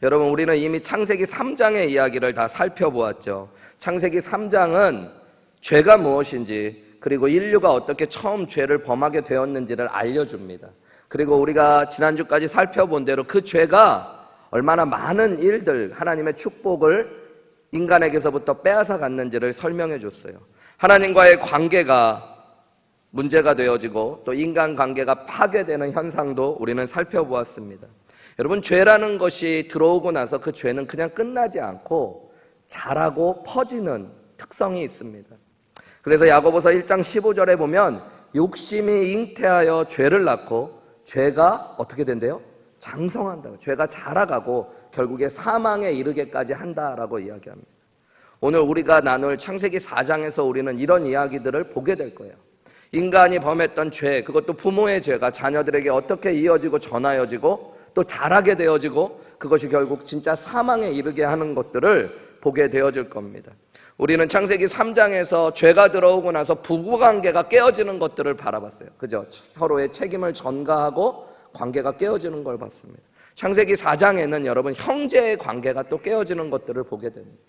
여러분, 우리는 이미 창세기 3장의 이야기를 다 살펴보았죠. 창세기 3장은 죄가 무엇인지, 그리고 인류가 어떻게 처음 죄를 범하게 되었는지를 알려줍니다. 그리고 우리가 지난주까지 살펴본 대로 그 죄가 얼마나 많은 일들, 하나님의 축복을 인간에게서부터 빼앗아 갔는지를 설명해 줬어요. 하나님과의 관계가 문제가 되어지고 또 인간관계가 파괴되는 현상도 우리는 살펴보았습니다. 여러분, 죄라는 것이 들어오고 나서 그 죄는 그냥 끝나지 않고 자라고 퍼지는 특성이 있습니다. 그래서 야고보서 1장 15절에 보면 욕심이 잉태하여 죄를 낳고 죄가 어떻게 된대요? 장성한다고. 죄가 자라가고 결국에 사망에 이르게까지 한다라고 이야기합니다. 오늘 우리가 나눌 창세기 4장에서 우리는 이런 이야기들을 보게 될 거예요. 인간이 범했던 죄, 그것도 부모의 죄가 자녀들에게 어떻게 이어지고 전하여지고 또 자라게 되어지고 그것이 결국 진짜 사망에 이르게 하는 것들을 보게 되어질 겁니다. 우리는 창세기 3장에서 죄가 들어오고 나서 부부관계가 깨어지는 것들을 바라봤어요. 그죠? 서로의 책임을 전가하고 관계가 깨어지는 걸 봤습니다. 창세기 4장에는 여러분, 형제의 관계가 또 깨어지는 것들을 보게 됩니다.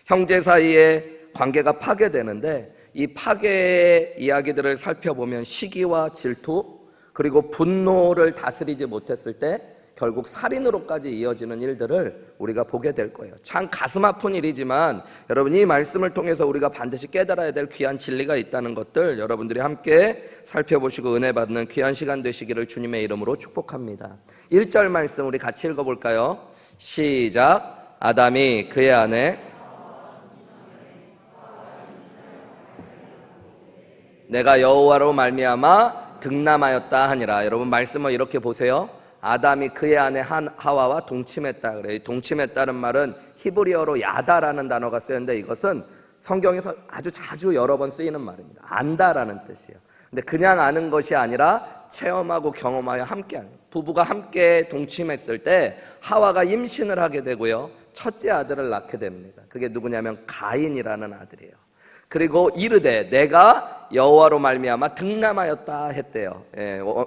형제 사이의 관계가 파괴되는데 이 파괴의 이야기들을 살펴보면 시기와 질투, 그리고 분노를 다스리지 못했을 때 결국 살인으로까지 이어지는 일들을 우리가 보게 될 거예요. 참 가슴 아픈 일이지만 여러분, 이 말씀을 통해서 우리가 반드시 깨달아야 될 귀한 진리가 있다는 것들 여러분들이 함께 살펴보시고 은혜 받는 귀한 시간 되시기를 주님의 이름으로 축복합니다. 1절 말씀 우리 같이 읽어볼까요? 시작. 아담이 그의 아내 내가 여호와로 말미암아 득남하였다 하니라. 여러분, 말씀을 이렇게 보세요. 아담이 그의 아내 하와와 동침했다 그래요. 동침했다는 말은 히브리어로 야다라는 단어가 쓰였는데 이것은 성경에서 아주 자주 여러 번 쓰이는 말입니다. 안다라는 뜻이에요. 근데 그냥 아는 것이 아니라 체험하고 경험하여 함께하는, 부부가 함께 동침했을 때 하와가 임신을 하게 되고요, 첫째 아들을 낳게 됩니다. 그게 누구냐면 가인이라는 아들이에요. 그리고 이르되 내가 여호와로 말미암아 득남하였다 했대요.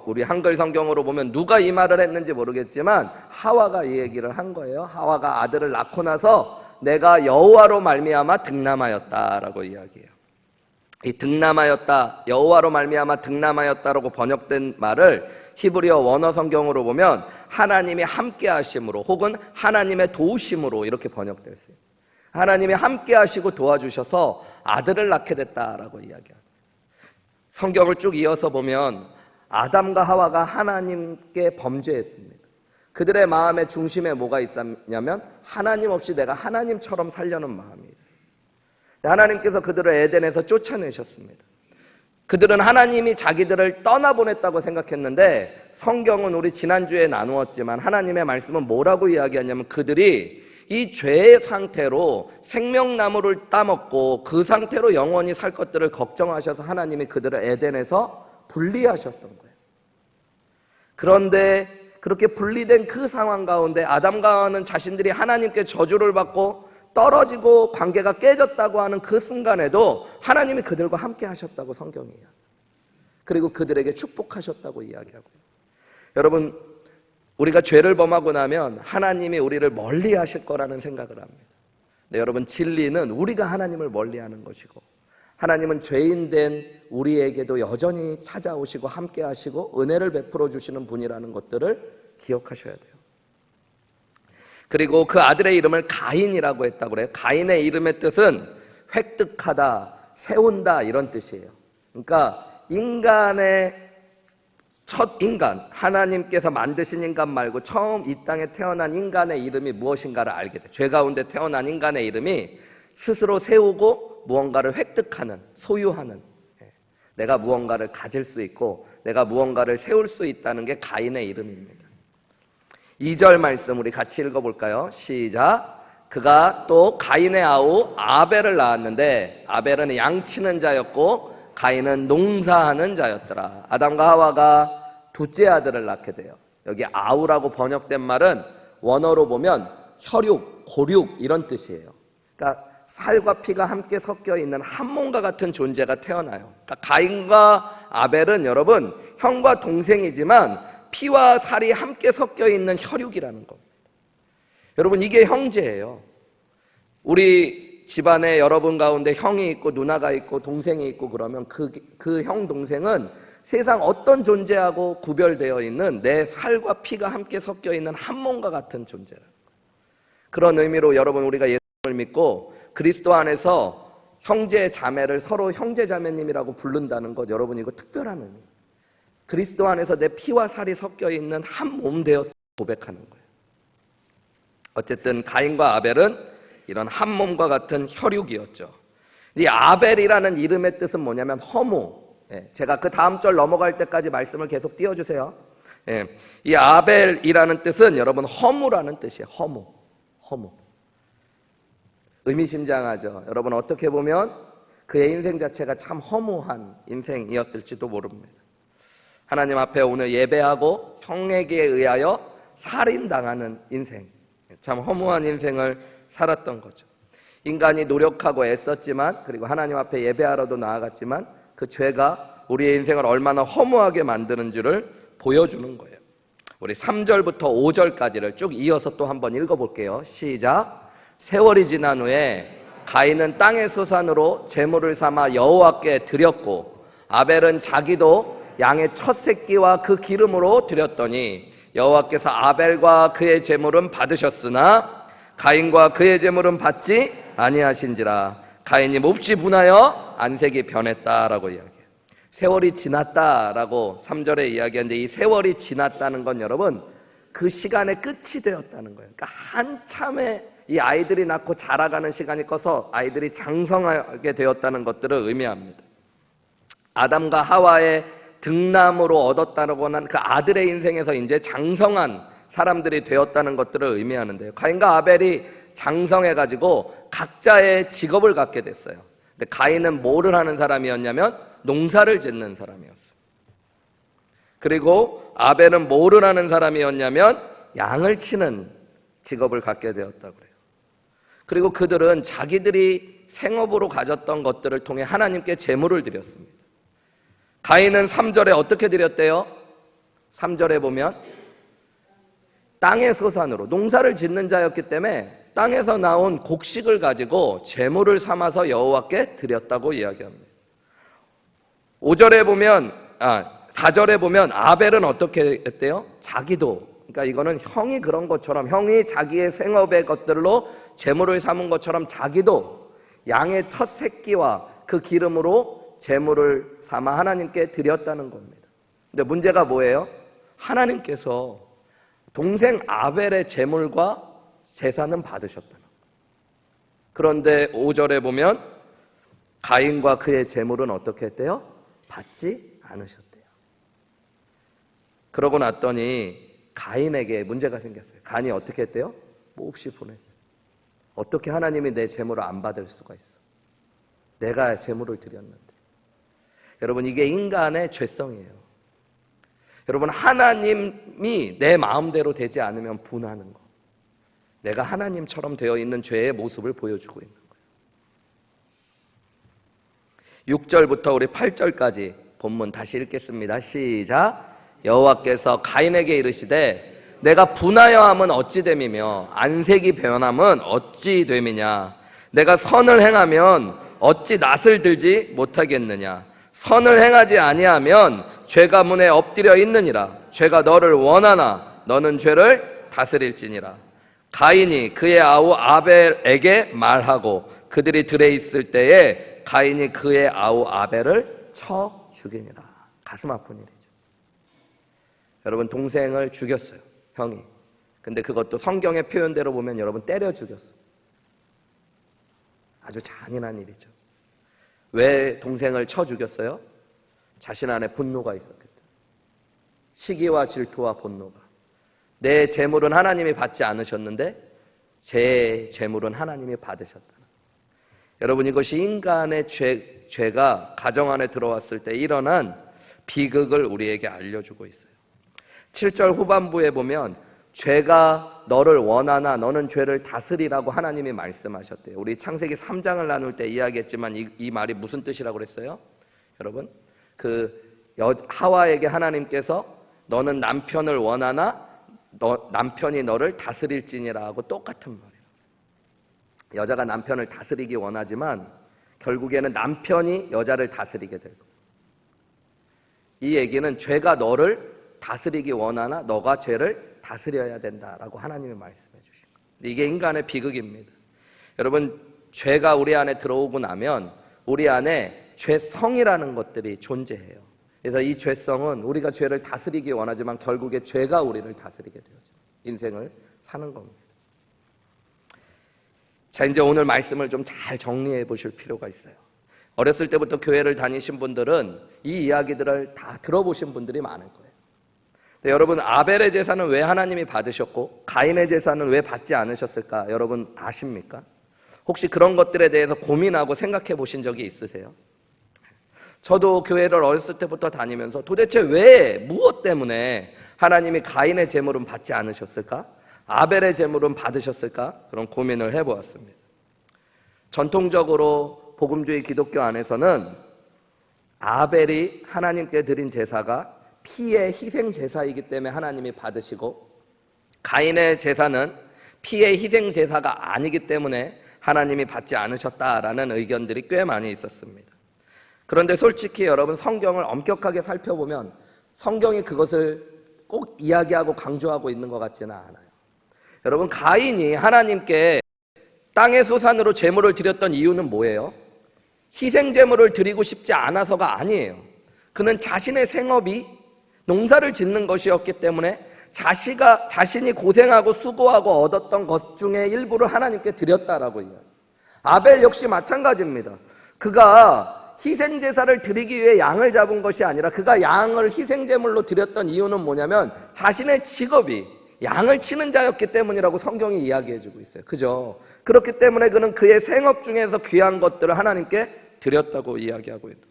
우리 한글 성경으로 보면 누가 이 말을 했는지 모르겠지만 하와가 이 얘기를 한 거예요. 하와가 아들을 낳고 나서 내가 여호와로 말미암아 득남하였다라고 이야기해요. 이 득남하였다, 여호와로 말미암아 득남하였다라고 번역된 말을 히브리어 원어 성경으로 보면 하나님이 함께 하심으로 혹은 하나님의 도우심으로 이렇게 번역됐어요. 하나님이 함께 하시고 도와주셔서 아들을 낳게 됐다라고 이야기합니다. 성경을 쭉 이어서 보면 아담과 하와가 하나님께 범죄했습니다. 그들의 마음의 중심에 뭐가 있었냐면 하나님 없이 내가 하나님처럼 살려는 마음이 있었어요. 하나님께서 그들을 에덴에서 쫓아내셨습니다. 그들은 하나님이 자기들을 떠나보냈다고 생각했는데 성경은 우리 지난주에 나누었지만 하나님의 말씀은 뭐라고 이야기하냐면 그들이 이 죄의 상태로 생명나무를 따먹고 그 상태로 영원히 살 것들을 걱정하셔서 하나님이 그들을 에덴에서 분리하셨던 거예요. 그런데 그렇게 분리된 그 상황 가운데 아담과 하와는 자신들이 하나님께 저주를 받고 떨어지고 관계가 깨졌다고 하는 그 순간에도 하나님이 그들과 함께 하셨다고 성경이 이야기해요. 그리고 그들에게 축복하셨다고 이야기하고요. 여러분, 우리가 죄를 범하고 나면 하나님이 우리를 멀리 하실 거라는 생각을 합니다. 네, 여러분, 진리는 우리가 하나님을 멀리 하는 것이고 하나님은 죄인된 우리에게도 여전히 찾아오시고 함께 하시고 은혜를 베풀어 주시는 분이라는 것들을 기억하셔야 돼요. 그리고 그 아들의 이름을 가인이라고 했다고 그래요. 가인의 이름의 뜻은 획득하다, 세운다 이런 뜻이에요. 그러니까 인간의 첫 인간, 하나님께서 만드신 인간 말고 처음 이 땅에 태어난 인간의 이름이 무엇인가를 알게 돼요. 죄 가운데 태어난 인간의 이름이 스스로 세우고 무언가를 획득하는, 소유하는, 내가 무언가를 가질 수 있고 내가 무언가를 세울 수 있다는 게 가인의 이름입니다. 2절 말씀 우리 같이 읽어볼까요? 시작. 그가 또 가인의 아우 아벨을 낳았는데 아벨은 양치는 자였고 가인은 농사하는 자였더라. 아담과 하와가 둘째 아들을 낳게 돼요. 여기 아우라고 번역된 말은 원어로 보면 혈육, 고육 이런 뜻이에요. 그러니까 살과 피가 함께 섞여 있는 한 몸과 같은 존재가 태어나요. 그러니까 가인과 아벨은 여러분 형과 동생이지만 피와 살이 함께 섞여 있는 혈육이라는 겁니다. 여러분, 이게 형제예요. 우리 집안에 여러분 가운데 형이 있고 누나가 있고 동생이 있고 그러면 그 형 동생은 세상 어떤 존재하고 구별되어 있는 내 살과 피가 함께 섞여 있는 한 몸과 같은 존재라. 그런 의미로 여러분, 우리가 예수님을 믿고 그리스도 안에서 형제 자매를 서로 형제 자매님이라고 부른다는 것, 여러분 이거 특별한 의미예요. 그리스도 안에서 내 피와 살이 섞여 있는 한 몸 되어 고백하는 거예요. 어쨌든 가인과 아벨은 이런 한 몸과 같은 혈육이었죠. 이 아벨이라는 이름의 뜻은 뭐냐면 허무. 제가 그 다음 절 넘어갈 때까지 말씀을 계속 띄워주세요. 이 아벨이라는 뜻은 여러분 허무라는 뜻이에요. 허무. 의미심장하죠. 여러분, 어떻게 보면 그의 인생 자체가 참 허무한 인생이었을지도 모릅니다. 하나님 앞에 오늘 예배하고 형에게 의하여 살인당하는 인생, 참 허무한 인생을 살았던 거죠. 인간이 노력하고 애썼지만, 그리고 하나님 앞에 예배하러도 나아갔지만 그 죄가 우리의 인생을 얼마나 허무하게 만드는 줄을 보여주는 거예요. 우리 3절부터 5절까지를 쭉 이어서 또 한번 읽어볼게요. 시작. 세월이 지난 후에 가인은 땅의 소산으로 제물을 삼아 여호와께 드렸고, 아벨은 자기도 양의 첫 새끼와 그 기름으로 드렸더니 여호와께서 아벨과 그의 제물은 받으셨으나 가인과 그의 제물은 받지 아니하신지라. 가인이 몹시 분하여 안색이 변했다라고 이야기해요. 세월이 지났다라고 3절에 이야기하는데, 이 세월이 지났다는 건 여러분 그 시간의 끝이 되었다는 거예요. 그러니까 한참의 이 아이들이 낳고 자라가는 시간이 커서 아이들이 장성하게 되었다는 것들을 의미합니다. 아담과 하와의 등남으로 얻었다고 하는 그 아들의 인생에서 이제 장성한 사람들이 되었다는 것들을 의미하는데요. 가인과 아벨이 장성해가지고 각자의 직업을 갖게 됐어요. 근데 가인은 뭐를 하는 사람이었냐면 농사를 짓는 사람이었어요. 그리고 아벨은 뭐를 하는 사람이었냐면 양을 치는 직업을 갖게 되었다고 그래요. 그리고 그들은 자기들이 생업으로 가졌던 것들을 통해 하나님께 제물을 드렸습니다. 가인은 3절에 어떻게 드렸대요? 3절에 보면 땅의 소산으로, 농사를 짓는 자였기 때문에 땅에서 나온 곡식을 가지고 제물을 삼아서 여호와께 드렸다고 이야기합니다. 4절에 보면 아벨은 어떻게 했대요? 자기도, 그러니까 이거는 형이 그런 것처럼, 형이 자기의 생업의 것들로 제물을 삼은 것처럼 자기도 양의 첫 새끼와 그 기름으로 제물을 삼아 하나님께 드렸다는 겁니다. 근데 문제가 뭐예요? 하나님께서 동생 아벨의 제물과 제사는 받으셨다는 거예요. 그런데 5절에 보면 가인과 그의 제물은 어떻게 했대요? 받지 않으셨대요. 그러고 났더니 가인에게 문제가 생겼어요. 가인이 어떻게 했대요? 몹시 분했어요. 어떻게 하나님이 내 제물을 안 받을 수가 있어? 내가 제물을 드렸는데. 여러분, 이게 인간의 죄성이에요. 여러분, 하나님이 내 마음대로 되지 않으면 분하는 거. 내가 하나님처럼 되어 있는 죄의 모습을 보여주고 있는 거예요. 6절부터 우리 8절까지 본문 다시 읽겠습니다. 시작. 여호와께서 가인에게 이르시되 내가 분하여 함은 어찌 됨이며 안색이 변함은 어찌 됨이냐. 내가 선을 행하면 어찌 낯을 들지 못하겠느냐. 선을 행하지 아니하면 죄가 문에 엎드려 있느니라. 죄가 너를 원하나 너는 죄를 다스릴지니라. 가인이 그의 아우 아벨에게 말하고 그들이 들에 있을 때에 가인이 그의 아우 아벨을 쳐 죽이니라. 가슴 아픈 일이죠. 여러분, 동생을 죽였어요, 형이. 근데 그것도 성경의 표현대로 보면 여러분 때려 죽였어. 아주 잔인한 일이죠. 왜 동생을 쳐 죽였어요? 자신 안에 분노가 있었기 때문에. 시기와 질투와 분노가. 내 재물은 하나님이 받지 않으셨는데 제 재물은 하나님이 받으셨다는. 여러분, 이것이 인간의 죄가 가정 안에 들어왔을 때 일어난 비극을 우리에게 알려주고 있어요. 7절 후반부에 보면 죄가 너를 원하나 너는 죄를 다스리라고 하나님이 말씀하셨대요. 우리 창세기 3장을 나눌 때 이야기했지만 이 말이 무슨 뜻이라고 그랬어요? 여러분, 하와에게 하나님께서 너는 남편을 원하나 남편이 너를 다스릴지니라 하고 똑같은 말이에요. 여자가 남편을 다스리기 원하지만 결국에는 남편이 여자를 다스리게 될 거예요. 이 얘기는 죄가 너를 다스리기 원하나 너가 죄를 다스려야 된다라고 하나님이 말씀해 주신 거예요. 이게 인간의 비극입니다. 여러분, 죄가 우리 안에 들어오고 나면 우리 안에 죄성이라는 것들이 존재해요. 그래서 이 죄성은 우리가 죄를 다스리기 원하지만 결국에 죄가 우리를 다스리게 되어져 인생을 사는 겁니다. 자, 이제 오늘 말씀을 좀 잘 정리해 보실 필요가 있어요. 어렸을 때부터 교회를 다니신 분들은 이 이야기들을 다 들어보신 분들이 많을 거예요. 근데 여러분, 아벨의 제사는 왜 하나님이 받으셨고 가인의 제사는 왜 받지 않으셨을까? 여러분 아십니까? 혹시 그런 것들에 대해서 고민하고 생각해 보신 적이 있으세요? 저도 교회를 어렸을 때부터 다니면서 도대체 왜, 무엇 때문에 하나님이 가인의 제물은 받지 않으셨을까? 아벨의 제물은 받으셨을까? 그런 고민을 해보았습니다. 전통적으로 복음주의 기독교 안에서는 아벨이 하나님께 드린 제사가 피의 희생 제사이기 때문에 하나님이 받으시고 가인의 제사는 피의 희생 제사가 아니기 때문에 하나님이 받지 않으셨다라는 의견들이 꽤 많이 있었습니다. 그런데 솔직히 여러분, 성경을 엄격하게 살펴보면 성경이 그것을 꼭 이야기하고 강조하고 있는 것 같지는 않아요. 여러분, 가인이 하나님께 땅의 소산으로 제물을 드렸던 이유는 뭐예요? 희생 제물을 드리고 싶지 않아서가 아니에요. 그는 자신의 생업이 농사를 짓는 것이었기 때문에 자신이 고생하고 수고하고 얻었던 것 중에 일부를 하나님께 드렸다라고 이야기해요. 아벨 역시 마찬가지입니다. 그가 희생제사를 드리기 위해 양을 잡은 것이 아니라 그가 양을 희생제물로 드렸던 이유는 뭐냐면 자신의 직업이 양을 치는 자였기 때문이라고 성경이 이야기해주고 있어요. 그죠? 그렇기 때문에 그는 그의 생업 중에서 귀한 것들을 하나님께 드렸다고 이야기하고 있는 거예요.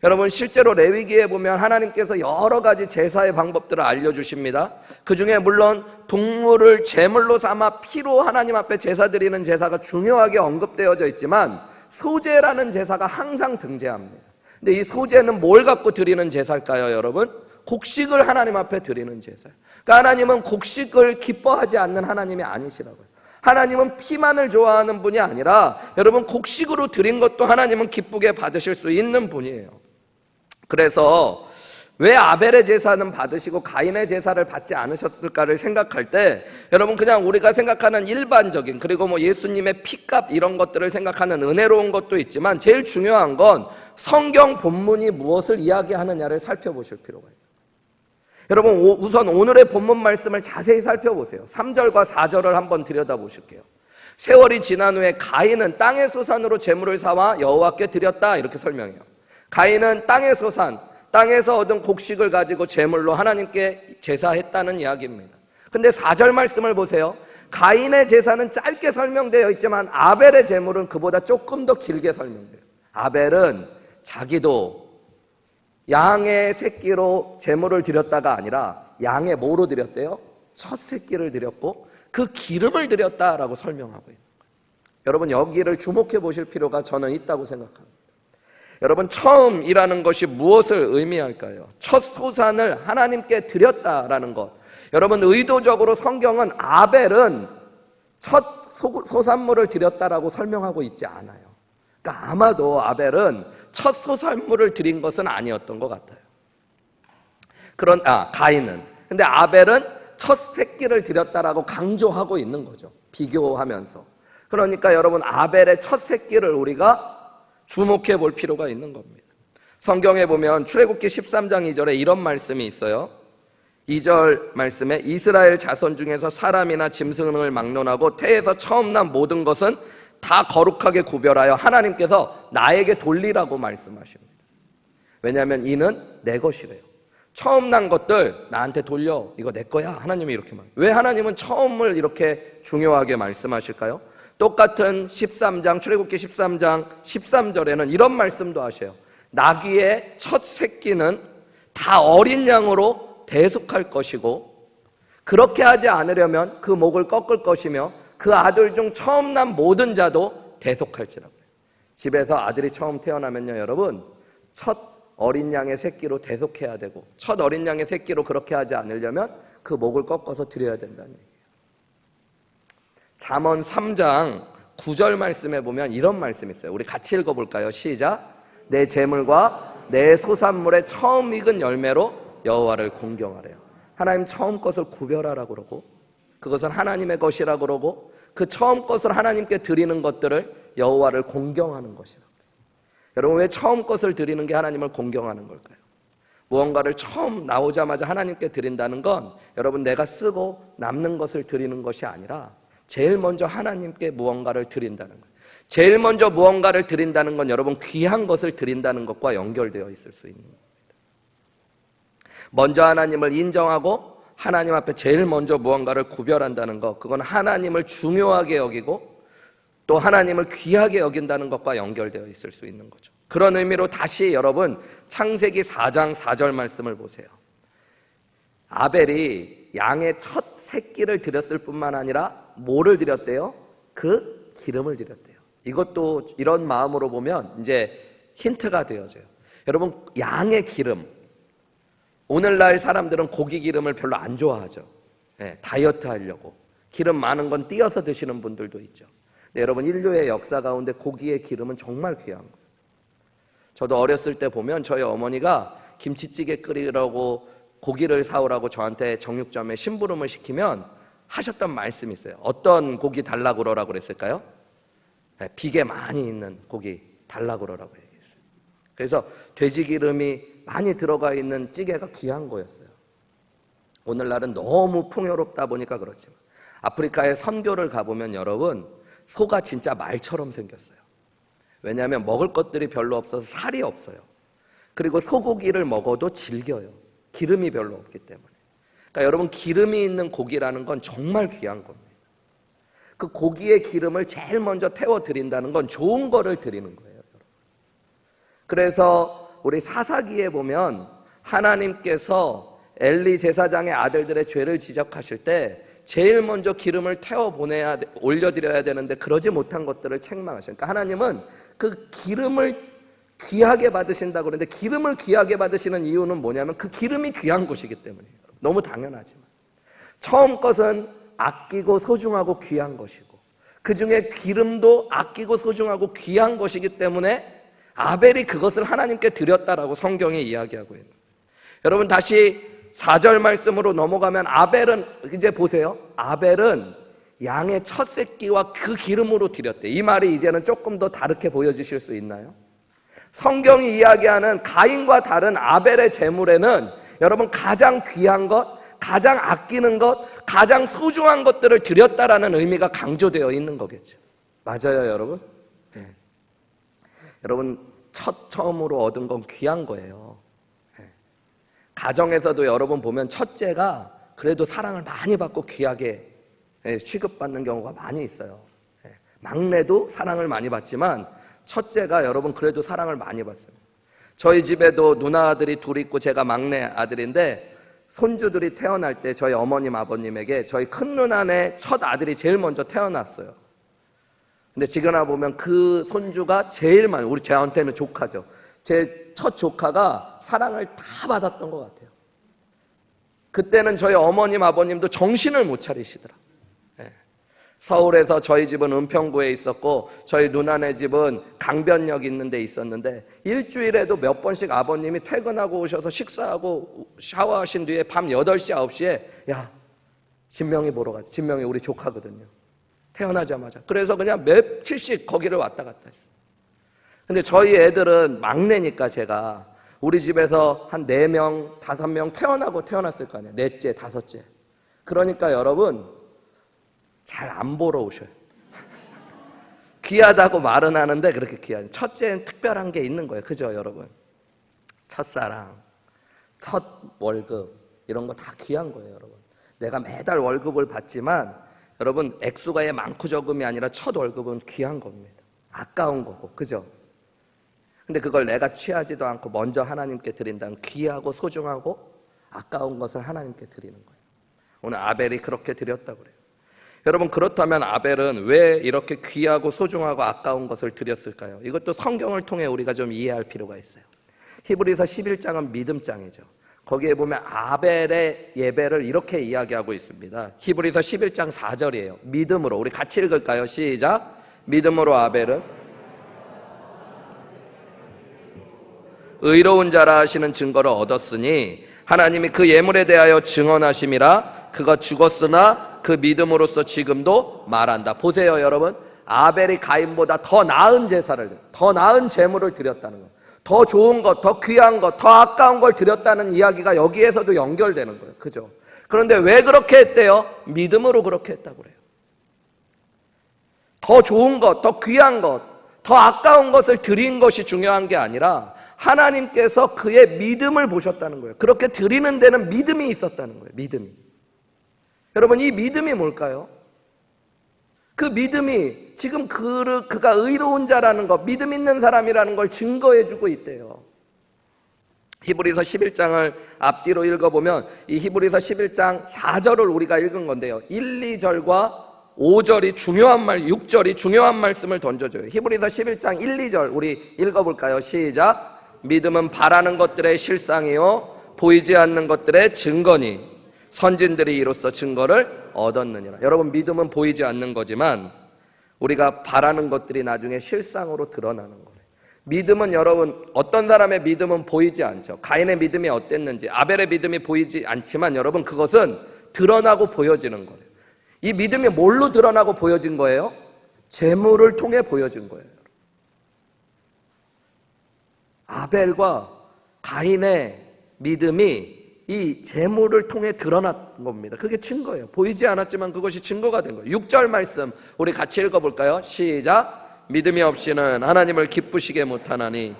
여러분, 실제로 레위기에 보면 하나님께서 여러 가지 제사의 방법들을 알려주십니다. 그 중에 물론 동물을 제물로 삼아 피로 하나님 앞에 제사 드리는 제사가 중요하게 언급되어져 있지만 소제라는 제사가 항상 등재합니다. 근데 이 소제는 뭘 갖고 드리는 제사일까요, 여러분? 곡식을 하나님 앞에 드리는 제사예요. 그러니까 하나님은 곡식을 기뻐하지 않는 하나님이 아니시라고요. 하나님은 피만을 좋아하는 분이 아니라 여러분, 곡식으로 드린 것도 하나님은 기쁘게 받으실 수 있는 분이에요. 그래서 왜 아벨의 제사는 받으시고 가인의 제사를 받지 않으셨을까를 생각할 때 여러분, 그냥 우리가 생각하는 일반적인, 그리고 뭐 예수님의 피값 이런 것들을 생각하는 은혜로운 것도 있지만 제일 중요한 건 성경 본문이 무엇을 이야기하느냐를 살펴보실 필요가 있어요. 여러분, 우선 오늘의 본문 말씀을 자세히 살펴보세요. 3절과 4절을 한번 들여다보실게요. 세월이 지난 후에 가인은 땅의 소산으로 제물을 사와 여호와께 드렸다, 이렇게 설명해요. 가인은 땅의 소산, 땅에서 얻은 곡식을 가지고 제물로 하나님께 제사했다는 이야기입니다. 근데 4절 말씀을 보세요. 가인의 제사는 짧게 설명되어 있지만 아벨의 제물은 그보다 조금 더 길게 설명돼요. 아벨은 자기도 양의 새끼로 제물을 드렸다가 아니라 양의 뭐로 드렸대요? 첫 새끼를 드렸고 그 기름을 드렸다라고 설명하고 있는 거예요. 여러분, 여기를 주목해 보실 필요가 저는 있다고 생각합니다. 여러분, 처음이라는 것이 무엇을 의미할까요? 첫 소산을 하나님께 드렸다라는 것. 여러분, 의도적으로 성경은 아벨은 첫 소산물을 드렸다라고 설명하고 있지 않아요. 그러니까 아마도 아벨은 첫 소산물을 드린 것은 아니었던 것 같아요. 가인은. 근데 아벨은 첫 새끼를 드렸다라고 강조하고 있는 거죠. 비교하면서. 그러니까 여러분, 아벨의 첫 새끼를 우리가 주목해 볼 필요가 있는 겁니다. 성경에 보면 출애굽기 13장 2절에 이런 말씀이 있어요. 2절 말씀에 이스라엘 자손 중에서 사람이나 짐승을 막론하고 태에서 처음 난 모든 것은 다 거룩하게 구별하여 하나님께서 나에게 돌리라고 말씀하십니다. 왜냐하면 이는 내 것이래요. 처음 난 것들 나한테 돌려, 이거 내 거야, 하나님이 이렇게 말해요. 왜 하나님은 처음을 이렇게 중요하게 말씀하실까요? 똑같은 13장, 출애굽기 13장 13절에는 이런 말씀도 하셔요. 나귀의 첫 새끼는 다 어린 양으로 대속할 것이고 그렇게 하지 않으려면 그 목을 꺾을 것이며 그 아들 중 처음 난 모든 자도 대속할지라고. 집에서 아들이 처음 태어나면요, 여러분, 첫 어린 양의 새끼로 대속해야 되고 첫 어린 양의 새끼로 그렇게 하지 않으려면 그 목을 꺾어서 드려야 된다는 얘기예요. 잠언 3장 9절 말씀에 보면 이런 말씀이 있어요. 우리 같이 읽어볼까요? 시작. 내 재물과 내 소산물의 처음 익은 열매로 여호와를 공경하래요. 하나님 처음 것을 구별하라고 그러고, 그것은 하나님의 것이라고 그러고, 그 처음 것을 하나님께 드리는 것들을 여호와를 공경하는 것이라고. 여러분, 왜 처음 것을 드리는 게 하나님을 공경하는 걸까요? 무언가를 처음 나오자마자 하나님께 드린다는 건 여러분 내가 쓰고 남는 것을 드리는 것이 아니라 제일 먼저 하나님께 무언가를 드린다는 거예요. 제일 먼저 무언가를 드린다는 건 여러분 귀한 것을 드린다는 것과 연결되어 있을 수 있는 겁니다. 먼저 하나님을 인정하고 하나님 앞에 제일 먼저 무언가를 구별한다는 것, 그건 하나님을 중요하게 여기고 또 하나님을 귀하게 여긴다는 것과 연결되어 있을 수 있는 거죠. 그런 의미로 다시 여러분 창세기 4장 4절 말씀을 보세요. 아벨이 양의 첫 새끼를 드렸을 뿐만 아니라 뭐를 드렸대요? 그 기름을 드렸대요. 이것도 이런 마음으로 보면 이제 힌트가 되어져요. 여러분, 양의 기름, 오늘날 사람들은 고기 기름을 별로 안 좋아하죠. 다이어트 하려고 기름 많은 건 띄어서 드시는 분들도 있죠. 근데 여러분, 인류의 역사 가운데 고기의 기름은 정말 귀한 거예요. 저도 어렸을 때 보면 저희 어머니가 김치찌개 끓이라고 고기를 사오라고 저한테 정육점에 심부름을 시키면 하셨던 말씀이 있어요. 어떤 고기 달라고 그러라고 그랬을까요? 비계 많이 있는 고기 달라고 그러라고 얘기했어요. 그래서 돼지 기름이 많이 들어가 있는 찌개가 귀한 거였어요. 오늘날은 너무 풍요롭다 보니까 그렇지만 아프리카에 선교를 가보면 여러분 소가 진짜 말처럼 생겼어요. 왜냐하면 먹을 것들이 별로 없어서 살이 없어요. 그리고 소고기를 먹어도 질겨요. 기름이 별로 없기 때문에. 그러니까 여러분, 기름이 있는 고기라는 건 정말 귀한 겁니다. 그 고기의 기름을 제일 먼저 태워드린다는 건 좋은 거를 드리는 거예요. 여러분. 그래서 우리 사사기에 보면 하나님께서 엘리 제사장의 아들들의 죄를 지적하실 때 제일 먼저 기름을 올려드려야 되는데 그러지 못한 것들을 책망하셔요. 그러니까 하나님은 그 기름을 귀하게 받으신다고 그러는데 기름을 귀하게 받으시는 이유는 뭐냐면 그 기름이 귀한 것이기 때문이에요. 너무 당연하지만 처음 것은 아끼고 소중하고 귀한 것이고 그 중에 기름도 아끼고 소중하고 귀한 것이기 때문에 아벨이 그것을 하나님께 드렸다라고 성경이 이야기하고 있는 거예요. 여러분, 다시 4절 말씀으로 넘어가면 아벨은 이제 보세요. 아벨은 양의 첫 새끼와 그 기름으로 드렸대. 이 말이 이제는 조금 더 다르게 보여지실 수 있나요? 성경이 이야기하는 가인과 다른 아벨의 제물에는 여러분 가장 귀한 것, 가장 아끼는 것, 가장 소중한 것들을 드렸다라는 의미가 강조되어 있는 거겠죠. 맞아요, 여러분? 네. 여러분, 처음으로 얻은 건 귀한 거예요. 가정에서도 여러분 보면 첫째가 그래도 사랑을 많이 받고 귀하게 취급받는 경우가 많이 있어요. 막내도 사랑을 많이 받지만 첫째가 여러분 그래도 사랑을 많이 받습니다. 저희 집에도 누나 아들이 둘 있고 제가 막내 아들인데 손주들이 태어날 때 저희 어머님 아버님에게 저희 큰 누나네 첫 아들이 제일 먼저 태어났어요. 근데 지금 보면 그 손주가 제일 많이, 우리 저한테는 조카죠. 제 첫 조카가 사랑을 다 받았던 것 같아요. 그때는 저희 어머님 아버님도 정신을 못 차리시더라. 서울에서 저희 집은 은평구에 있었고 저희 누나네 집은 강변역 있는 데 있었는데 일주일에도 몇 번씩 아버님이 퇴근하고 오셔서 식사하고 샤워하신 뒤에 밤 8시, 9시에 야, 진명이 보러 가자. 진명이 우리 조카거든요. 태어나자마자. 그래서 그냥 며칠씩 거기를 왔다 갔다 했어요. 근데 저희 애들은 막내니까 제가 우리 집에서 한 4명, 5명 태어났을 거 아니에요. 넷째, 다섯째. 그러니까 여러분 잘 안 보러 오셔요. 귀하다고 말은 하는데 그렇게 귀한. 첫째는 특별한 게 있는 거예요. 그죠, 여러분? 첫사랑, 첫 월급 이런 거 다 귀한 거예요, 여러분. 내가 매달 월급을 받지만 여러분 액수가 많고 적음이 아니라 첫 월급은 귀한 겁니다. 아까운 거고, 그죠? 근데 그걸 내가 취하지도 않고 먼저 하나님께 드린다는 귀하고 소중하고 아까운 것을 하나님께 드리는 거예요. 오늘 아벨이 그렇게 드렸다고 그래요. 여러분, 그렇다면 아벨은 왜 이렇게 귀하고 소중하고 아까운 것을 드렸을까요? 이것도 성경을 통해 우리가 좀 이해할 필요가 있어요. 히브리서 11장은 믿음장이죠. 거기에 보면 아벨의 예배를 이렇게 이야기하고 있습니다. 히브리서 11장 4절이에요. 믿음으로. 우리 같이 읽을까요? 시작. 믿음으로 아벨은 의로운 자라 하시는 증거를 얻었으니 하나님이 그 예물에 대하여 증언하심이라. 그가 죽었으나 그 믿음으로써 지금도 말한다. 보세요, 여러분. 아벨이 가인보다 더 나은 제사를, 더 나은 제물을 드렸다는 거예요. 더 좋은 것, 더 귀한 것, 더 아까운 걸 드렸다는 이야기가 여기에서도 연결되는 거예요. 그죠? 그런데 왜 그렇게 했대요? 믿음으로 그렇게 했다고 그래요. 더 좋은 것, 더 귀한 것, 더 아까운 것을 드린 것이 중요한 게 아니라 하나님께서 그의 믿음을 보셨다는 거예요. 그렇게 드리는 데는 믿음이 있었다는 거예요. 믿음이. 여러분, 이 믿음이 뭘까요? 그 믿음이 지금 그가 의로운 자라는 것, 믿음 있는 사람이라는 걸 증거해주고 있대요. 히브리서 11장을 앞뒤로 읽어보면 이 히브리서 11장 4절을 우리가 읽은 건데요. 1, 2절과 5절이 중요한 6절이 중요한 말씀을 던져줘요. 히브리서 11장 1, 2절 우리 읽어볼까요? 시작. 믿음은 바라는 것들의 실상이요 보이지 않는 것들의 증거니 선진들이 이로써 증거를 얻었느니라. 여러분, 믿음은 보이지 않는 거지만 우리가 바라는 것들이 나중에 실상으로 드러나는 거예요. 믿음은 여러분, 어떤 사람의 믿음은 보이지 않죠. 가인의 믿음이 어땠는지, 아벨의 믿음이 보이지 않지만 여러분, 그것은 드러나고 보여지는 거예요. 이 믿음이 뭘로 드러나고 보여진 거예요? 재물을 통해 보여진 거예요. 아벨과 가인의 믿음이 이 재물을 통해 드러난 겁니다. 그게 증거예요. 보이지 않았지만 그것이 증거가 된 거예요. 6절 말씀 우리 같이 읽어볼까요? 시작. 믿음이 없이는 하나님을 기쁘시게 못하나니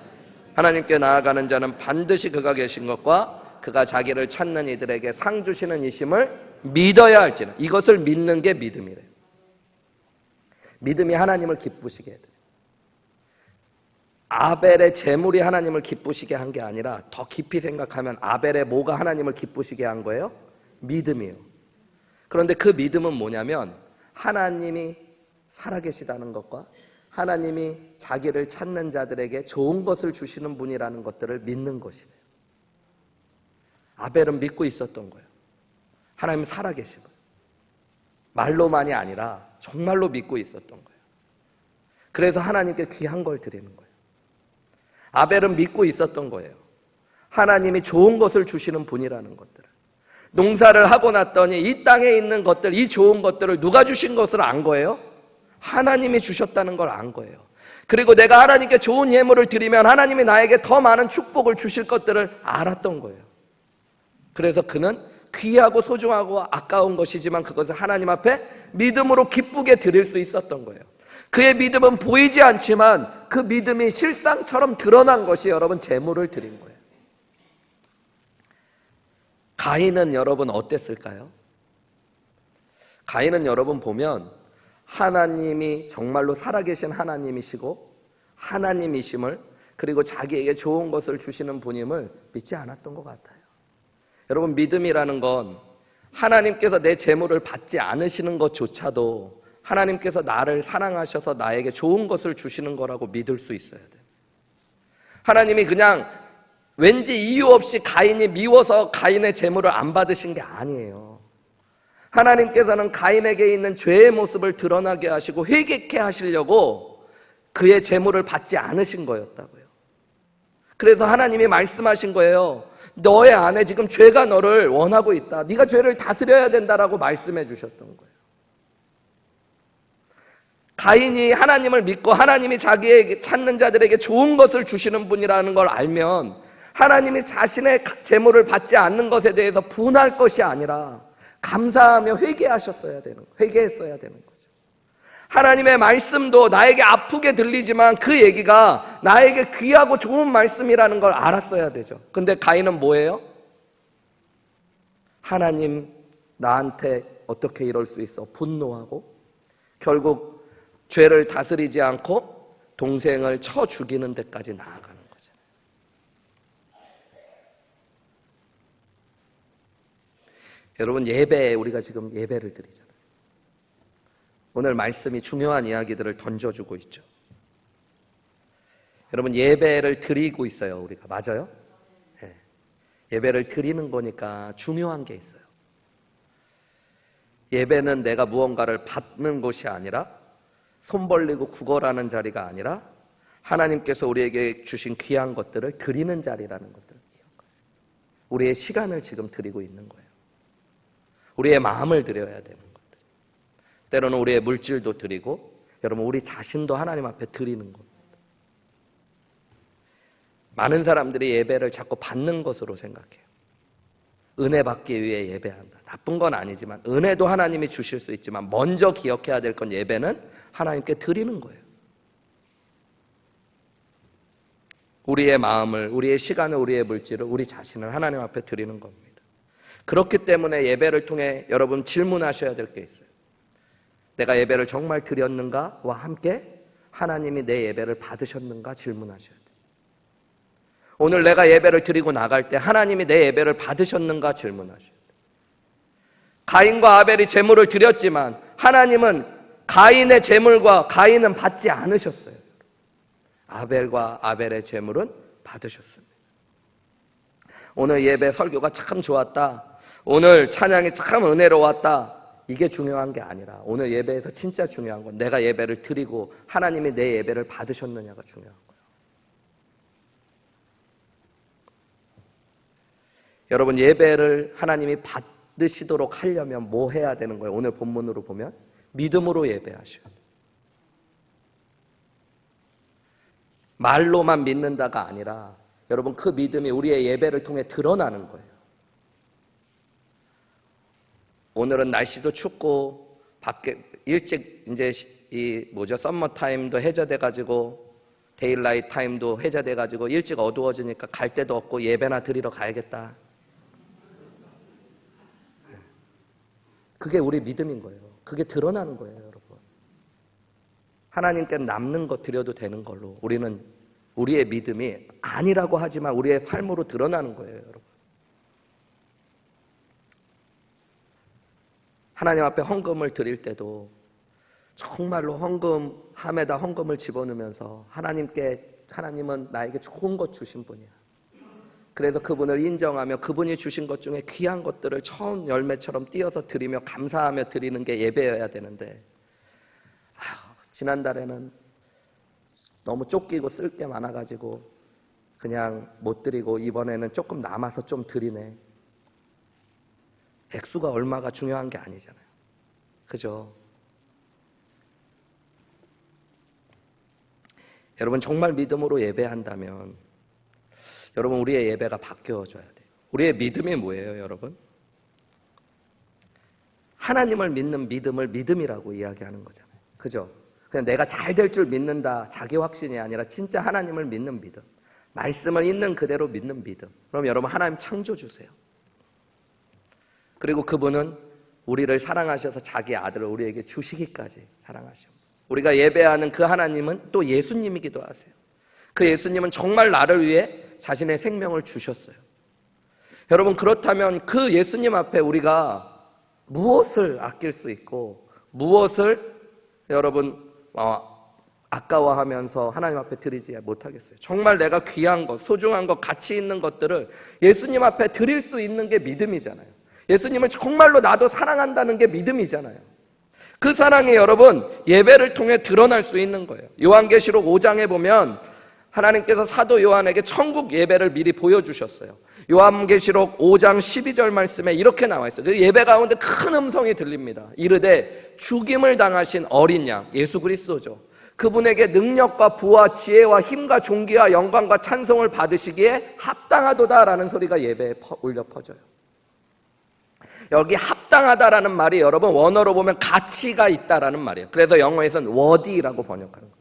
하나님께 나아가는 자는 반드시 그가 계신 것과 그가 자기를 찾는 이들에게 상 주시는 이심을 믿어야 할지는. 이것을 믿는 게 믿음이래요. 믿음이 하나님을 기쁘시게 해요. 아벨의 재물이 하나님을 기쁘시게 한 게 아니라 더 깊이 생각하면 아벨의 뭐가 하나님을 기쁘시게 한 거예요? 믿음이에요. 그런데 그 믿음은 뭐냐면 하나님이 살아계시다는 것과 하나님이 자기를 찾는 자들에게 좋은 것을 주시는 분이라는 것들을 믿는 것이래요. 아벨은 믿고 있었던 거예요. 하나님 살아계시고 말로만이 아니라 정말로 믿고 있었던 거예요. 그래서 하나님께 귀한 걸 드리는 거예요. 아벨은 믿고 있었던 거예요. 하나님이 좋은 것을 주시는 분이라는 것들을. 농사를 하고 났더니 이 땅에 있는 것들, 이 좋은 것들을 누가 주신 것을 안 거예요? 하나님이 주셨다는 걸 안 거예요. 그리고 내가 하나님께 좋은 예물을 드리면 하나님이 나에게 더 많은 축복을 주실 것들을 알았던 거예요. 그래서 그는 귀하고 소중하고 아까운 것이지만 그것을 하나님 앞에 믿음으로 기쁘게 드릴 수 있었던 거예요. 그의 믿음은 보이지 않지만 그 믿음이 실상처럼 드러난 것이 여러분 재물을 드린 거예요. 가인은 여러분 어땠을까요? 가인은 여러분 보면 하나님이 정말로 살아계신 하나님이시고 하나님이심을, 그리고 자기에게 좋은 것을 주시는 분임을 믿지 않았던 것 같아요. 여러분, 믿음이라는 건 하나님께서 내 재물을 받지 않으시는 것조차도 하나님께서 나를 사랑하셔서 나에게 좋은 것을 주시는 거라고 믿을 수 있어야 돼요. 하나님이 그냥 왠지 이유 없이 가인이 미워서 가인의 재물을 안 받으신 게 아니에요. 하나님께서는 가인에게 있는 죄의 모습을 드러나게 하시고 회개케 하시려고 그의 재물을 받지 않으신 거였다고요. 그래서 하나님이 말씀하신 거예요. 너의 안에 지금 죄가 너를 원하고 있다. 네가 죄를 다스려야 된다라고 말씀해 주셨던 거예요. 가인이 하나님을 믿고 하나님이 자기에게 찾는 자들에게 좋은 것을 주시는 분이라는 걸 알면 하나님이 자신의 재물을 받지 않는 것에 대해서 분할 것이 아니라 감사하며 회개했어야 되는 거죠. 하나님의 말씀도 나에게 아프게 들리지만 그 얘기가 나에게 귀하고 좋은 말씀이라는 걸 알았어야 되죠. 근데 가인은 뭐예요? 하나님 나한테 어떻게 이럴 수 있어? 분노하고 결국 죄를 다스리지 않고 동생을 쳐 죽이는 데까지 나아가는 거잖아요. 여러분, 예배에 우리가 지금 예배를 드리잖아요. 오늘 말씀이 중요한 이야기들을 던져주고 있죠. 여러분, 예배를 드리고 있어요, 우리가. 맞아요? 네. 예배를 드리는 거니까 중요한 게 있어요. 예배는 내가 무언가를 받는 곳이 아니라 손 벌리고 구걸하는 자리가 아니라 하나님께서 우리에게 주신 귀한 것들을 드리는 자리라는 것들을 기억해요. 우리의 시간을 지금 드리고 있는 거예요. 우리의 마음을 드려야 되는 것들. 때로는 우리의 물질도 드리고 여러분 우리 자신도 하나님 앞에 드리는 겁니다. 많은 사람들이 예배를 자꾸 받는 것으로 생각해요. 은혜 받기 위해 예배한다. 나쁜 건 아니지만 은혜도 하나님이 주실 수 있지만 먼저 기억해야 될 건 예배는 하나님께 드리는 거예요. 우리의 마음을, 우리의 시간을, 우리의 물질을, 우리 자신을 하나님 앞에 드리는 겁니다. 그렇기 때문에 예배를 통해 여러분 질문하셔야 될 게 있어요. 내가 예배를 정말 드렸는가와 함께 하나님이 내 예배를 받으셨는가 질문하셔야 돼요. 오늘 내가 예배를 드리고 나갈 때 하나님이 내 예배를 받으셨는가 질문하셔야 돼요. 가인과 아벨이 제물을 드렸지만 하나님은 가인의 제물과 가인은 받지 않으셨어요. 아벨과 아벨의 제물은 받으셨습니다. 오늘 예배 설교가 참 좋았다. 오늘 찬양이 참 은혜로웠다. 이게 중요한 게 아니라 오늘 예배에서 진짜 중요한 건 내가 예배를 드리고 하나님이 내 예배를 받으셨느냐가 중요한 거예요. 여러분 예배를 하나님이 받으시도록 하려면 뭐 해야 되는 거예요? 오늘 본문으로 보면 믿음으로 예배하셔야 돼요. 말로만 믿는다가 아니라 여러분 그 믿음이 우리의 예배를 통해 드러나는 거예요. 오늘은 날씨도 춥고 밖에 일찍 이제 썸머 타임도 해제돼 가지고 데일라이트 타임도 해제돼 가지고 일찍 어두워지니까 갈 데도 없고 예배나 드리러 가야겠다. 그게 우리 믿음인 거예요. 그게 드러나는 거예요, 여러분. 하나님께 남는 것 드려도 되는 걸로 우리는 우리의 믿음이 아니라고 하지만 우리의 삶으로 드러나는 거예요, 여러분. 하나님 앞에 헌금을 드릴 때도 정말로 헌금함에다 헌금을 집어넣으면서 하나님은 나에게 좋은 것 주신 분이야. 그래서 그분을 인정하며 그분이 주신 것 중에 귀한 것들을 처음 열매처럼 띄어서 드리며 감사하며 드리는 게 예배여야 되는데 지난달에는 너무 쫓기고 쓸 게 많아가지고 그냥 못 드리고 이번에는 조금 남아서 좀 드리네. 액수가 얼마가 중요한 게 아니잖아요. 그죠? 여러분 정말 믿음으로 예배한다면 여러분 우리의 예배가 바뀌어져야 돼요. 우리의 믿음이 뭐예요, 여러분? 하나님을 믿는 믿음을 믿음이라고 이야기하는 거잖아요. 그죠? 그냥 내가 잘 될 줄 믿는다, 자기 확신이 아니라 진짜 하나님을 믿는 믿음, 말씀을 있는 그대로 믿는 믿음. 그럼 여러분 하나님 창조주세요. 그리고 그분은 우리를 사랑하셔서 자기 아들을 우리에게 주시기까지 사랑하셔. 우리가 예배하는 그 하나님은 또 예수님이기도 하세요. 그 예수님은 정말 나를 위해 자신의 생명을 주셨어요. 여러분 그렇다면 그 예수님 앞에 우리가 무엇을 아낄 수 있고 무엇을 여러분 아까워하면서 하나님 앞에 드리지 못하겠어요? 정말 내가 귀한 것, 소중한 것, 가치 있는 것들을 예수님 앞에 드릴 수 있는 게 믿음이잖아요. 예수님을 정말로 나도 사랑한다는 게 믿음이잖아요. 그 사랑이 여러분 예배를 통해 드러날 수 있는 거예요. 요한계시록 5장에 보면 하나님께서 사도 요한에게 천국 예배를 미리 보여주셨어요. 요한계시록 5장 12절 말씀에 이렇게 나와 있어요. 예배 가운데 큰 음성이 들립니다. 이르되 죽임을 당하신 어린 양 예수 그리스도죠. 그분에게 능력과 부와 지혜와 힘과 존귀와 영광과 찬송을 받으시기에 합당하도다라는 소리가 예배에 울려 퍼져요. 여기 합당하다라는 말이 여러분 원어로 보면 가치가 있다라는 말이에요. 그래서 영어에서는 worthy라고 번역하는 거예요.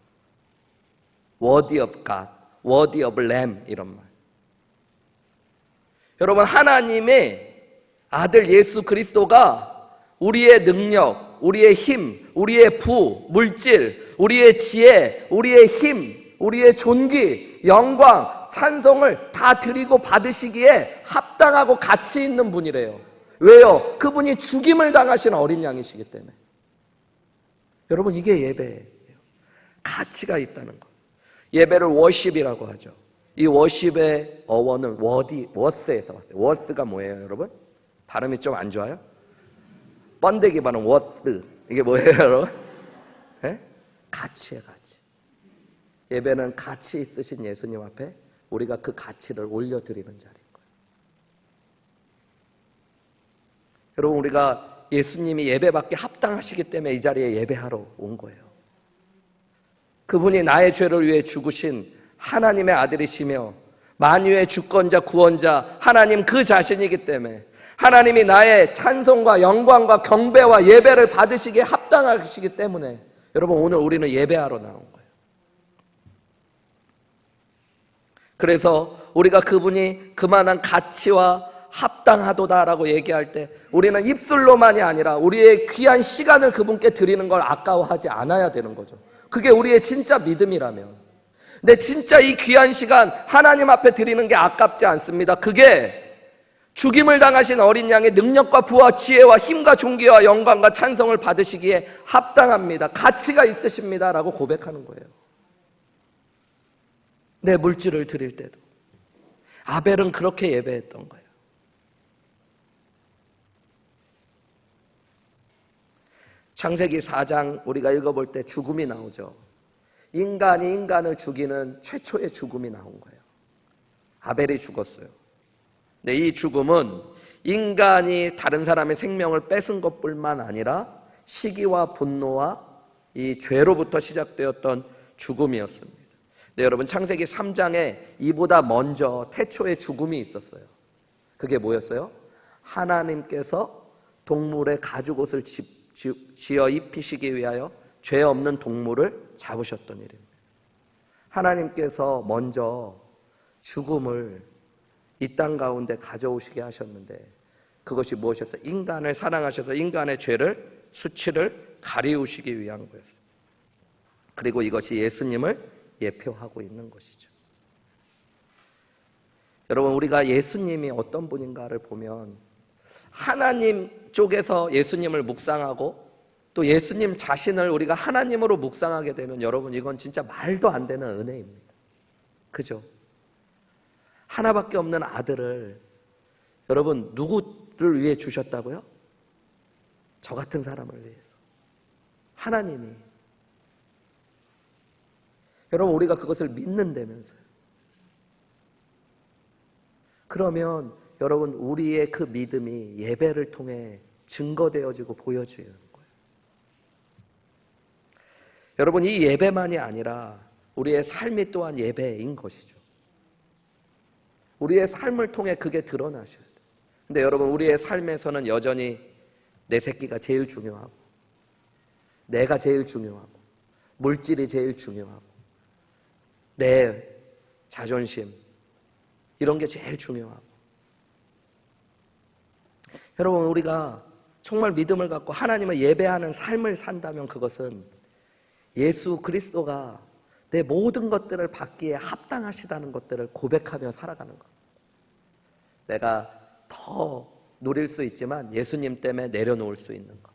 worthy of God, worthy of Lamb 이런 말. 여러분 하나님의 아들 예수 그리스도가 우리의 능력, 우리의 힘, 우리의 부, 물질, 우리의 지혜, 우리의 힘, 우리의 존귀, 영광, 찬송을 다 드리고 받으시기에 합당하고 가치 있는 분이래요. 왜요? 그분이 죽임을 당하신 어린 양이시기 때문에. 여러분 이게 예배예요. 가치가 있다는 거. 예배를 워십이라고 하죠. 이 워십의 어원은 워스에서 왔어요. 워스가 뭐예요, 여러분? 발음이 좀 안 좋아요? 번데기 발음 워스. 이게 뭐예요, 여러분? 네? 가치예요, 가치. 예배는 가치 있으신 예수님 앞에 우리가 그 가치를 올려드리는 자리인 거예요. 여러분, 우리가 예수님이 예배받기 합당하시기 때문에 이 자리에 예배하러 온 거예요. 그분이 나의 죄를 위해 죽으신 하나님의 아들이시며 만유의 주권자 구원자 하나님 그 자신이기 때문에 하나님이 나의 찬송과 영광과 경배와 예배를 받으시기에 합당하시기 때문에 여러분, 오늘 우리는 예배하러 나온 거예요. 그래서 우리가 그분이 그만한 가치와 합당하도다라고 얘기할 때 우리는 입술로만이 아니라 우리의 귀한 시간을 그분께 드리는 걸 아까워하지 않아야 되는 거죠. 그게 우리의 진짜 믿음이라면. 근데 진짜 이 귀한 시간 하나님 앞에 드리는 게 아깝지 않습니다. 그게 죽임을 당하신 어린 양의 능력과 부와 지혜와 힘과 존귀와 영광과 찬성을 받으시기에 합당합니다. 가치가 있으십니다 라고 고백하는 거예요. 내 물질을 드릴 때도 아벨은 그렇게 예배했던 거예요. 창세기 4장 우리가 읽어볼 때 죽음이 나오죠. 인간이 인간을 죽이는 최초의 죽음이 나온 거예요. 아벨이 죽었어요. 근데 이 죽음은 인간이 다른 사람의 생명을 뺏은 것뿐만 아니라 시기와 분노와 이 죄로부터 시작되었던 죽음이었습니다. 근데 여러분, 창세기 3장에 이보다 먼저 태초의 죽음이 있었어요. 그게 뭐였어요? 하나님께서 동물의 가죽옷을 지어 입히시기 위하여 죄 없는 동물을 잡으셨던 일입니다. 하나님께서 먼저 죽음을 이 땅 가운데 가져오시게 하셨는데 그것이 무엇이었어요? 인간을 사랑하셔서 인간의 죄를, 수치를 가리우시기 위한 거였어요. 그리고 이것이 예수님을 예표하고 있는 것이죠. 여러분, 우리가 예수님이 어떤 분인가를 보면 하나님 쪽에서 예수님을 묵상하고 또 예수님 자신을 우리가 하나님으로 묵상하게 되면 여러분, 이건 진짜 말도 안 되는 은혜입니다. 그죠? 하나밖에 없는 아들을 여러분, 누구를 위해 주셨다고요? 저 같은 사람을 위해서. 하나님이. 여러분, 우리가 그것을 믿는다면서요. 그러면 여러분, 우리의 그 믿음이 예배를 통해 증거되어지고 보여지는 거예요. 여러분, 이 예배만이 아니라 우리의 삶이 또한 예배인 것이죠. 우리의 삶을 통해 그게 드러나셔야 돼요. 근데 여러분, 우리의 삶에서는 여전히 내 새끼가 제일 중요하고 내가 제일 중요하고 물질이 제일 중요하고 내 자존심 이런 게 제일 중요하고 여러분, 우리가 정말 믿음을 갖고 하나님을 예배하는 삶을 산다면 그것은 예수 그리스도가 내 모든 것들을 받기에 합당하시다는 것들을 고백하며 살아가는 것. 내가 더 누릴 수 있지만 예수님 때문에 내려놓을 수 있는 것.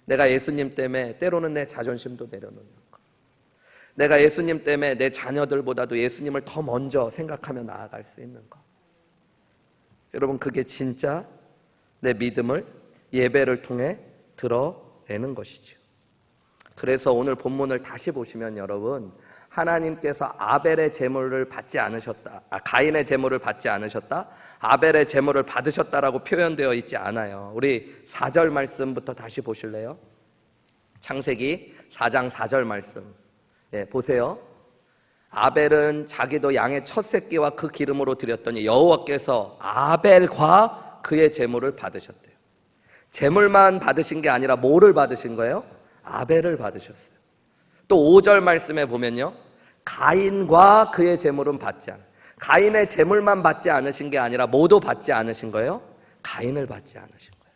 내가 예수님 때문에 때로는 내 자존심도 내려놓는 것. 내가 예수님 때문에 내 자녀들보다도 예수님을 더 먼저 생각하며 나아갈 수 있는 것. 여러분, 그게 진짜 내 믿음을 예배를 통해 드러내는 것이죠. 그래서 오늘 본문을 다시 보시면 여러분, 하나님께서 아벨의 제물을 받지 않으셨다, 가인의 제물을 받지 않으셨다, 아벨의 제물을 받으셨다라고 표현되어 있지 않아요. 우리 4절 말씀부터 다시 보실래요? 창세기 4장 4절 말씀. 보세요. 아벨은 자기도 양의 첫 새끼와 그 기름으로 드렸더니 여호와께서 아벨과 그의 제물을 받으셨대요. 제물만 받으신 게 아니라 뭐를 받으신 거예요? 아벨을 받으셨어요. 또 5절 말씀에 보면요, 가인과 그의 제물은 받지 않아요. 가인의 제물만 받지 않으신 게 아니라 뭐도 받지 않으신 거예요? 가인을 받지 않으신 거예요.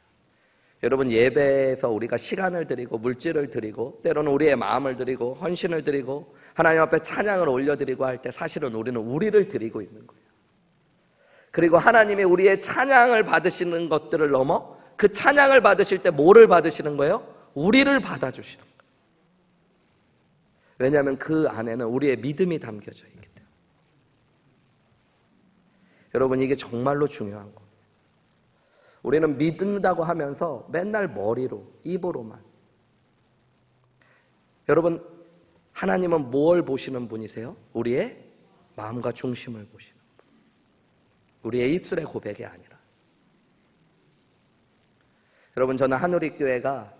여러분, 예배에서 우리가 시간을 드리고 물질을 드리고 때로는 우리의 마음을 드리고 헌신을 드리고 하나님 앞에 찬양을 올려드리고 할 때 사실은 우리는 우리를 드리고 있는 거예요. 그리고 하나님이 우리의 찬양을 받으시는 것들을 넘어 그 찬양을 받으실 때 뭐를 받으시는 거예요? 우리를 받아주시는 거예요. 왜냐하면 그 안에는 우리의 믿음이 담겨져 있기 때문에. 여러분, 이게 정말로 중요한 겁니다. 우리는 믿는다고 하면서 맨날 머리로, 입으로만. 여러분, 하나님은 뭘 보시는 분이세요? 우리의 마음과 중심을 보시는 분. 우리의 입술의 고백이 아니라. 여러분, 저는 한우리교회가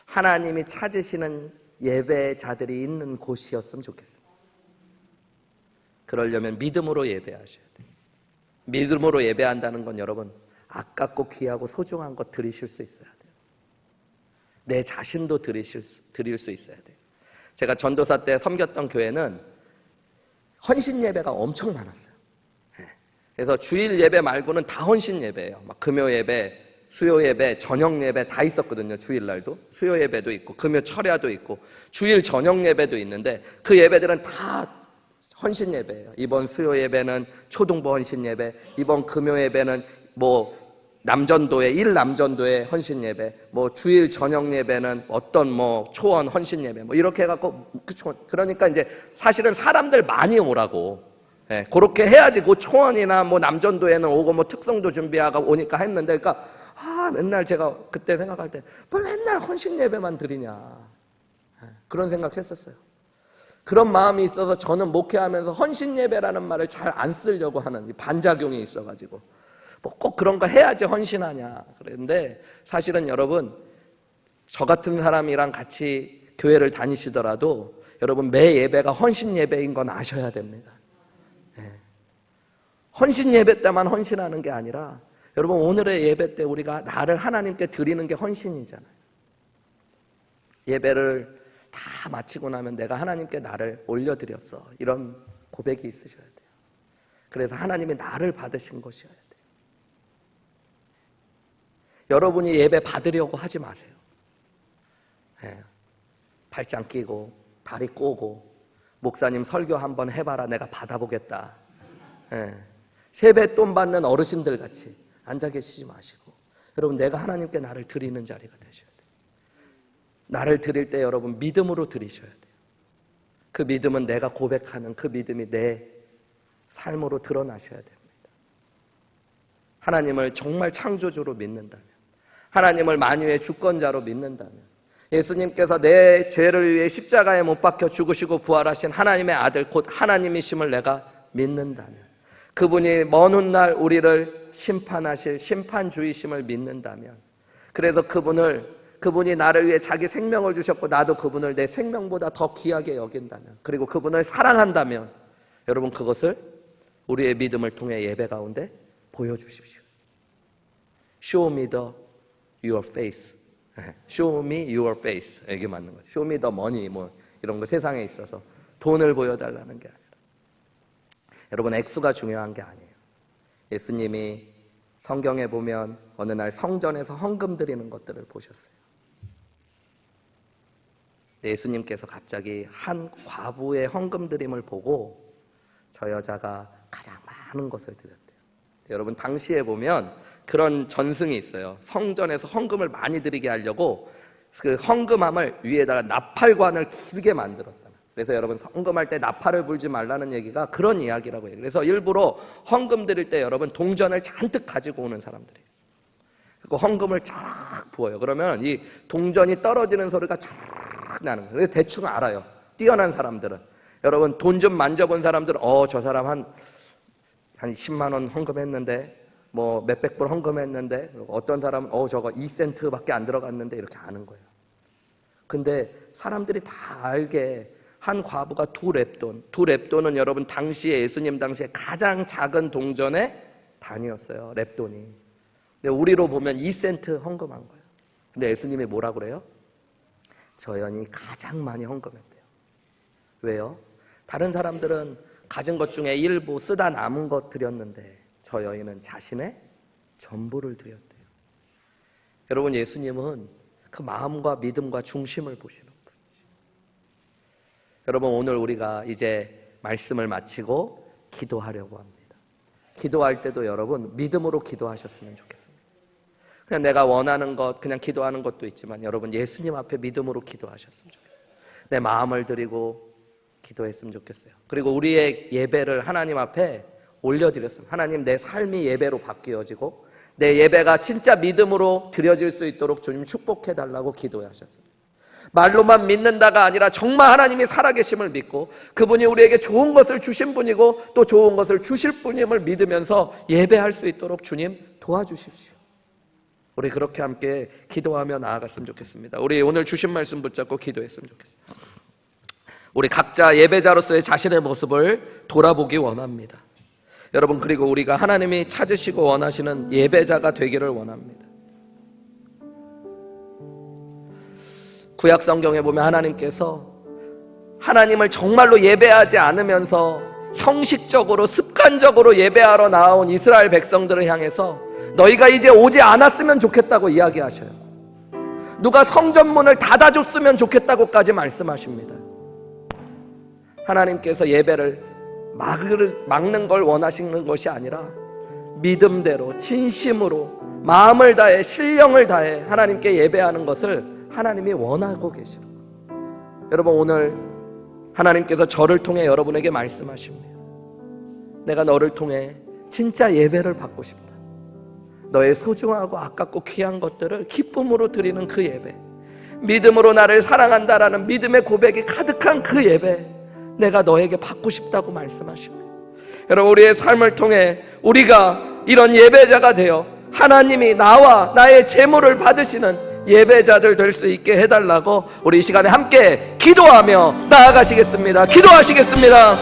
하나님이 찾으시는 예배자들이 있는 곳이었으면 좋겠습니다. 그러려면 믿음으로 예배하셔야 돼요. 믿음으로 예배한다는 건 여러분, 아깝고 귀하고 소중한 것 드리실 수 있어야 돼요. 내 자신도 드릴 수 있어야 돼요. 제가 전도사 때 섬겼던 교회는 헌신 예배가 엄청 많았어요. 그래서 주일 예배 말고는 다 헌신 예배예요. 막 금요 예배, 수요 예배, 저녁 예배 다 있었거든요. 주일날도 수요 예배도 있고 금요 철야도 있고 주일 저녁 예배도 있는데 그 예배들은 다 헌신 예배예요. 이번 수요 예배는 초등부 헌신 예배, 이번 금요 예배는 뭐 남전도회, 일남전도회 헌신 예배, 뭐 주일 저녁 예배는 어떤 뭐 초원 헌신 예배, 뭐 이렇게 해갖고, 그러니까 이제 사실은 사람들 많이 오라고, 그렇게 해야지 그 초원이나 뭐 남전도회는 오고 뭐 특성도 준비하고 오니까 했는데, 그러니까, 맨날 제가 그때 생각할 때, 뭘 맨날 헌신 예배만 드리냐. 그런 생각 했었어요. 그런 마음이 있어서 저는 목회하면서 헌신 예배라는 말을 잘 안 쓰려고 하는 반작용이 있어가지고, 뭐 꼭 그런 거 해야지 헌신하냐. 그런데 사실은 여러분, 저 같은 사람이랑 같이 교회를 다니시더라도 여러분 매 예배가 헌신 예배인 건 아셔야 됩니다. 헌신 예배 때만 헌신하는 게 아니라 여러분 오늘의 예배 때 우리가 나를 하나님께 드리는 게 헌신이잖아요. 예배를 다 마치고 나면 내가 하나님께 나를 올려드렸어. 이런 고백이 있으셔야 돼요. 그래서 하나님이 나를 받으신 것이어야 돼요. 여러분이 예배 받으려고 하지 마세요. 발장 끼고 다리 꼬고 목사님 설교 한번 해봐라 내가 받아보겠다. 세뱃돈 받는 어르신들 같이 앉아 계시지 마시고 여러분 내가 하나님께 나를 드리는 자리가 되셔야 돼요. 나를 드릴 때 여러분 믿음으로 드리셔야 돼요. 그 믿음은 내가 고백하는 그 믿음이 내 삶으로 드러나셔야 됩니다. 하나님을 정말 창조주로 믿는다면, 하나님을 만유의 주권자로 믿는다면, 예수님께서 내 죄를 위해 십자가에 못 박혀 죽으시고 부활하신 하나님의 아들 곧 하나님이심을 내가 믿는다면, 그분이 먼 훗날 우리를 심판하실 심판주이심을 믿는다면, 그래서 그분이 나를 위해 자기 생명을 주셨고 나도 그분을 내 생명보다 더 귀하게 여긴다면, 그리고 그분을 사랑한다면 여러분 그것을 우리의 믿음을 통해 예배 가운데 보여주십시오. Show me your face. Show me your face. 이게 맞는 거죠. Show me the money. 뭐 이런 거 세상에 있어서 돈을 보여달라는 게 아니라. 여러분 액수가 중요한 게 아니에요. 예수님이 성경에 보면 어느 날 성전에서 헌금 드리는 것들을 보셨어요. 예수님께서 갑자기 한 과부의 헌금 드림을 보고 저 여자가 가장 많은 것을 드렸대요. 여러분 당시에 보면 그런 전승이 있어요. 성전에서 헌금을 많이 드리게 하려고 그 헌금함을 위에다가 나팔관을 길게 만들었다. 그래서 여러분 헌금할 때 나팔을 불지 말라는 얘기가 그런 이야기라고 해요. 그래서 일부러 헌금 드릴 때 여러분 동전을 잔뜩 가지고 오는 사람들이 있어요. 그리고 헌금을 쫙 부어요. 그러면 이 동전이 떨어지는 소리가 쫙 나는 거예요. 그래서 대충 알아요. 뛰어난 사람들은. 여러분 돈 좀 만져본 사람들은 저 사람 한 10만 원 헌금했는데 뭐 몇백 불 헌금했는데, 어떤 사람은 저거 2센트밖에 안 들어갔는데 이렇게 아는 거예요. 근데 사람들이 다 알게 한 과부가 두 렙돈은 여러분 당시에 예수님 당시에 가장 작은 동전의 단위였어요. 렙돈이. 근데 우리로 보면 2센트 헌금한 거예요. 근데 예수님이 뭐라 그래요? 저 여인이 가장 많이 헌금했대요. 왜요? 다른 사람들은 가진 것 중에 일부 쓰다 남은 것 드렸는데 저 여인은 자신의 전부를 드렸대요. 여러분 예수님은 그 마음과 믿음과 중심을 보시는 분이죠. 여러분 오늘 우리가 이제 말씀을 마치고 기도하려고 합니다. 기도할 때도 여러분 믿음으로 기도하셨으면 좋겠습니다. 그냥 내가 원하는 것 그냥 기도하는 것도 있지만 여러분 예수님 앞에 믿음으로 기도하셨으면 좋겠어요. 내 마음을 드리고 기도했으면 좋겠어요. 그리고 우리의 예배를 하나님 앞에 올려드렸습니다. 하나님, 내 삶이 예배로 바뀌어지고 내 예배가 진짜 믿음으로 드려질 수 있도록 주님 축복해달라고 기도하셨습니다. 말로만 믿는다가 아니라 정말 하나님이 살아계심을 믿고 그분이 우리에게 좋은 것을 주신 분이고 또 좋은 것을 주실 분임을 믿으면서 예배할 수 있도록 주님 도와주십시오. 우리 그렇게 함께 기도하며 나아갔으면 좋겠습니다. 우리 오늘 주신 말씀 붙잡고 기도했으면 좋겠습니다. 우리 각자 예배자로서의 자신의 모습을 돌아보기 원합니다. 여러분, 그리고 우리가 하나님이 찾으시고 원하시는 예배자가 되기를 원합니다. 구약 성경에 보면 하나님께서 하나님을 정말로 예배하지 않으면서 형식적으로 습관적으로 예배하러 나온 이스라엘 백성들을 향해서 너희가 이제 오지 않았으면 좋겠다고 이야기하셔요. 누가 성전문을 닫아줬으면 좋겠다고까지 말씀하십니다. 하나님께서 예배를 막는 걸 원하시는 것이 아니라 믿음대로 진심으로 마음을 다해 신령을 다해 하나님께 예배하는 것을 하나님이 원하고 계십니다. 여러분, 오늘 하나님께서 저를 통해 여러분에게 말씀하십니다. 내가 너를 통해 진짜 예배를 받고 싶다. 너의 소중하고 아깝고 귀한 것들을 기쁨으로 드리는 그 예배, 믿음으로 나를 사랑한다라는 믿음의 고백이 가득한 그 예배, 내가 너에게 받고 싶다고 말씀하십니다. 여러분, 우리의 삶을 통해 우리가 이런 예배자가 되어 하나님이 나와 나의 제물을 받으시는 예배자들 될 수 있게 해달라고 우리 이 시간에 함께 기도하며 나아가시겠습니다. 기도하시겠습니다.